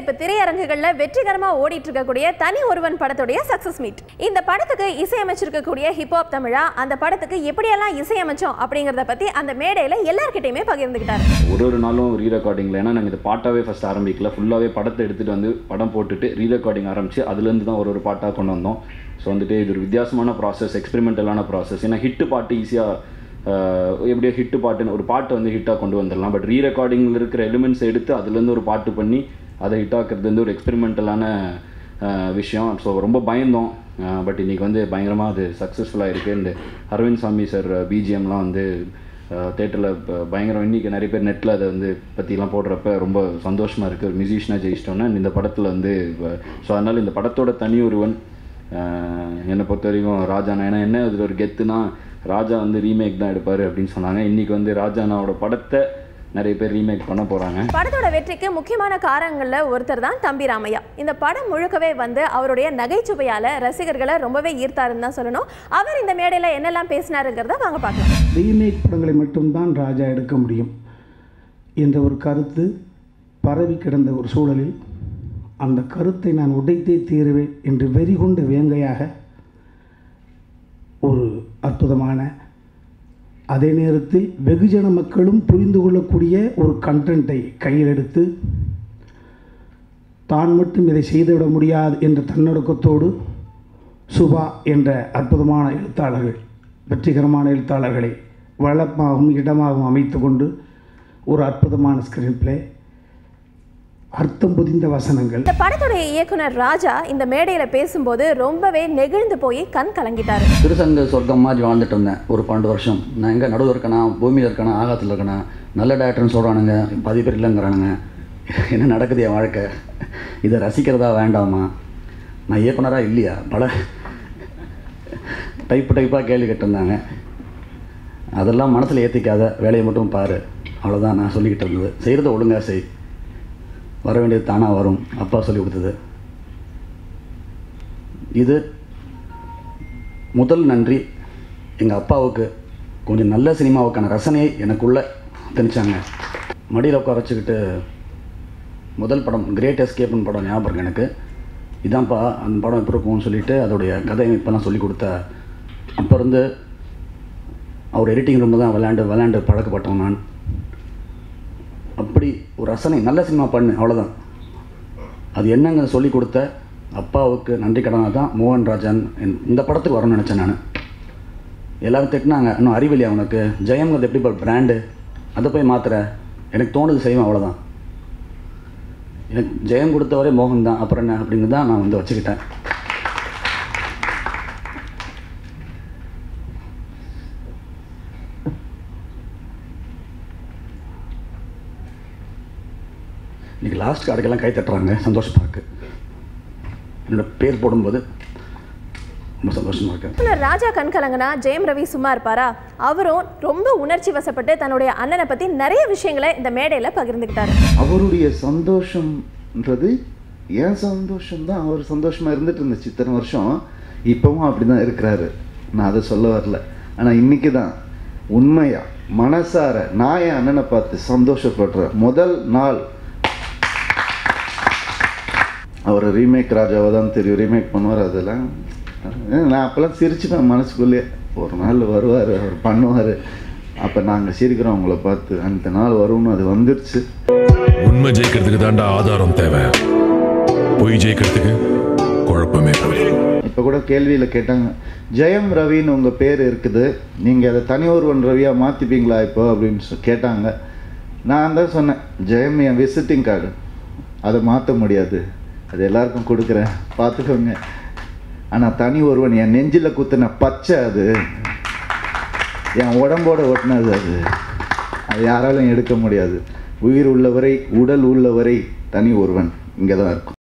இப்ப திரையரங்குகள்ல வெற்றிகரமா ஓடிட்டு இருக்கக்கூடிய தனி ஒருவன் படத்துடைய சக்சஸ் மீட். இந்த படத்துக்கு இசையமைச்சிருக்கக்கூடிய ஹிப்ஹாப் தமிழா அந்த படத்துக்கு எப்படியெல்லாம் இசையமைச்சோம் அப்படிங்கறத பத்தி அந்த மேடையில எல்லார்கிட்டயுமே பகிர்ந்துக்கிட்டாரு. ஒரு நாளும் ரீ ரெக்கார்டிங்ல ஏன்னா நாங்கள் இந்த பாட்டாவே ஃபர்ஸ்ட் ஆரம்பிக்கல, ஃபுல்லாகவே படத்தை எடுத்துகிட்டு வந்து படம் போட்டுட்டு ரீ ரெக்கார்டிங் ஆரம்பிச்சு அதுலேருந்து தான் ஒரு பாட்டாக கொண்டு வந்தோம். ஸோ வந்துட்டு இது ஒரு வித்தியாசமான ப்ராசஸ், எக்ஸ்பெரிமெண்டலான ப்ராசஸ். ஏன்னா ஹிட்டு பாட்டு ஈஸியாக எப்படியோ ஹிட்டு பாட்டுன்னு ஒரு பாட்டை வந்து ஹிட்டாக கொண்டு வந்துடலாம். பட் ரீ ரெக்கார்டிங்கில் இருக்கிற எலிமெண்ட்ஸ் எடுத்து அதுலேருந்து ஒரு பாட்டு பண்ணி அதை ஹிட்டாக்குறது வந்து ஒரு எக்ஸ்பெரிமெண்டலான விஷயம். ஸோ ரொம்ப பயந்தோம். பட் இன்றைக்கி வந்து பயங்கரமாக அது சக்ஸஸ்ஃபுல்லாக இருக்குது. இந்த அரவிந்த் சாமி சார் பிஜிஎம்லாம் வந்து தேட்டரில் பயங்கரம். இன்றைக்கி நிறைய பேர் நெட்டில் அதை வந்து பற்றிலாம் போடுறப்ப ரொம்ப சந்தோஷமாக இருக்குது. ஒரு மியூசிஷியனாக ஜெயிச்சிட்டோன்னா இந்த படத்தில் வந்து ஸோ அதனால் இந்த படத்தோட தனி ஒருவன் என்னை பொறுத்த வரைக்கும் ராஜானா. ஏன்னா என்ன இதில் ஒரு கெத்துனா ராஜா வந்து ரீமேக் தான் எடுப்பார் அப்படின்னு சொன்னாங்க. இன்றைக்கி வந்து ராஜானாவோட படத்தை நிறைய பேர் ரீமேக் பண்ண போகிறாங்க. படத்தோட வெற்றிக்கு முக்கியமான காரணங்களில் ஒருத்தர் தான் தம்பி ராமையா. இந்த படம் முழுக்கவே வந்து அவருடைய நகைச்சுவையால் ரசிகர்களை ரொம்பவே ஈர்த்தாருன்னு தான் சொல்லணும். அவர் இந்த மேடையில் என்னெல்லாம் பேசினாருங்கிறத வாங்க பார்க்கலாம். ரீமேக் படங்களை மட்டும்தான் ராஜா எடுக்க முடியும் என்ற ஒரு கருத்து பரவி கிடந்த ஒரு சூழலில் அந்த கருத்தை நான் உடைத்தே தீருவேன் என்று வெறிகொண்ட வேங்கையாக ஒரு அற்புதமான, அதே நேரத்தில் வெகுஜன மக்களும் புரிந்து கொள்ளக்கூடிய ஒரு கண்டென்ட்டை கையில் எடுத்து தான் மட்டும் இதை செய்துவிட முடியாது என்ற தன்னடக்கத்தோடு சுபா என்ற அற்புதமான எழுத்தாளர்கள், வெற்றிகரமான எழுத்தாளர்களை வளமாகவும் இடமாகவும் அமைத்து கொண்டு ஒரு அற்புதமான ஸ்கிரீன் பிளே, அர்த்தம் புதிந்த வசனங்கள். இந்த படத்துடைய இயக்குனர் ராஜா இந்த மேடையில பேசும்போது ரொம்பவே நெகிழ்ந்து போய் கண் கலங்கிட்டாரு. திருசங்க சொர்க்கம் மாதிரி வாழ்ந்துட்டு இருந்தேன் ஒரு 12 வருஷம். நான் எங்கே நடுவில் இருக்கேனா, பூமியில் இருக்கேனா, ஆகாத்தில் இருக்கேனா, நல்ல டேரக்டர்னு சொல்கிறானுங்க, பாதி பேர் இல்லைங்கிறானுங்க. என்ன நடக்குது என் வாழ்க்கை? இதை ரசிக்கிறதா வேண்டாமா? நான் இயக்குனராக இல்லையா? பல டைப்பாக கேள்வி கேட்டிருந்தாங்க. அதெல்லாம் மனசில் ஏற்றிக்காத, வேலையை மட்டும் பாரு, அவ்வளோதான் நான் சொல்லிக்கிட்டு இருந்தது. செய்கிறத ஒழுங்காக செய், வர வேண்டியது தானாக வரும், அப்பா சொல்லி கொடுத்தது. இது முதல் நன்றி எங்கள் அப்பாவுக்கு. கொஞ்சம் நல்ல சினிமாவுக்கான ரசனையை எனக்குள்ளே திணிச்சாங்க. மடியில் உட்கார வச்சுக்கிட்டு முதல் படம் கிரேட் எஸ்கேப்னு படம் ஞாபகம் இருக்கு எனக்கு. இதான்ப்பா அந்த படம் எப்படி இருக்கும்னு சொல்லிவிட்டு அதோடைய கதை இப்போலாம் சொல்லி கொடுத்த. அப்போ இருந்து அவர் எடிட்டிங் ரூமில் தான் விளையாண்டு பழக்கப்பட்டோம் நான். அப்படி ஒரு ரசனை, நல்ல சினிமா பண்ணு, அவ்வளோதான். அது என்னங்க சொல்லி கொடுத்த அப்பாவுக்கு நன்றி கடனாக தான் மோகன் ராஜன் இந்த படத்துக்கு வரணும்னு நினச்சேன் நான். எல்லோரும் திட்டினாங்க, இன்னும் அறிவில்லை அவனுக்கு, ஜெயம்ங்கிறது எப்படி பிராண்டு, அதை போய் மாத்திர. எனக்கு தோணுது செய்வேன், அவ்வளோதான். எனக்கு ஜெயம் கொடுத்தவரே மோகன் தான், அப்புறம் என்ன அப்படிங்கிறது தான் நான் வந்து வச்சுக்கிட்டேன். இன்றைக்கி லாஸ்ட் கார்டுக்கெல்லாம் கை தட்டுறாங்க, சந்தோஷமாக இருக்குது. என்னோடய பேர் போடும்போது ரொம்ப சந்தோஷமாக இருக்குது. ராஜா கண்கலங்கனா ஜெயம் ரவி சும்மா இருப்பாரா? அவரும் ரொம்ப உணர்ச்சி வசப்பட்டு தன்னுடைய அண்ணனை பற்றி நிறைய விஷயங்களை இந்த மேடையில் பகிர்ந்துக்கிட்டாரு. அவருடைய சந்தோஷம்ன்றது ஏன் சந்தோஷம்தான். அவர் சந்தோஷமாக இருந்துட்டு இருந்துச்சு இத்தனை வருஷம். இப்போவும் அப்படி தான் இருக்கிறாரு. நான் அதை சொல்ல வரல. ஆனால் இன்றைக்கி தான் உண்மையாக மனசார நான் என் அண்ணனை பார்த்து சந்தோஷப்படுறேன். முதல் நாள் அவர் ரீமேக் ராஜாவை தான் தெரியும், ரீமேக் பண்ணுவார். அதெல்லாம் நான் அப்போல்லாம் சிரிச்சுப்பேன் மனசுக்குள்ளேயே. ஒரு நாள் வருவார், அவர் பண்ணுவார், அப்போ நாங்கள் சிரிக்கிறோம் அவங்கள பார்த்து. அந்த நாள் வரும்னு அது வந்துடுச்சு. உண்மை ஜெயிக்கிறதுக்கு தாண்டா ஆதாரம் தேவை, பொய் ஜெயிக்கிறதுக்கு குழப்பமே. இப்போ கூட கேள்வியில் கேட்டாங்க, ஜெயம் ரவின்னு உங்கள் பேர் இருக்குது, நீங்கள் அதை தனி ஒருவன் ரவியாக மாற்றிப்பீங்களா இப்போ அப்படின்னு கேட்டாங்க. நான் தான் சொன்னேன், ஜெயம் என் விசிட்டிங் கார்டு, அதை மாற்ற முடியாது, அது எல்லாருக்கும் கொடுக்குறேன், பார்த்துக்கோங்க. ஆனால் தனி ஒருவன் என் நெஞ்சில் குத்தின பச்சை, அது என் உடம்போட ஒட்டினது, அது யாராலும் எடுக்க முடியாது. உயிர் உள்ளவரை, உடல் உள்ளவரை தனி ஒருவன் இங்கே தான் இருக்கும்.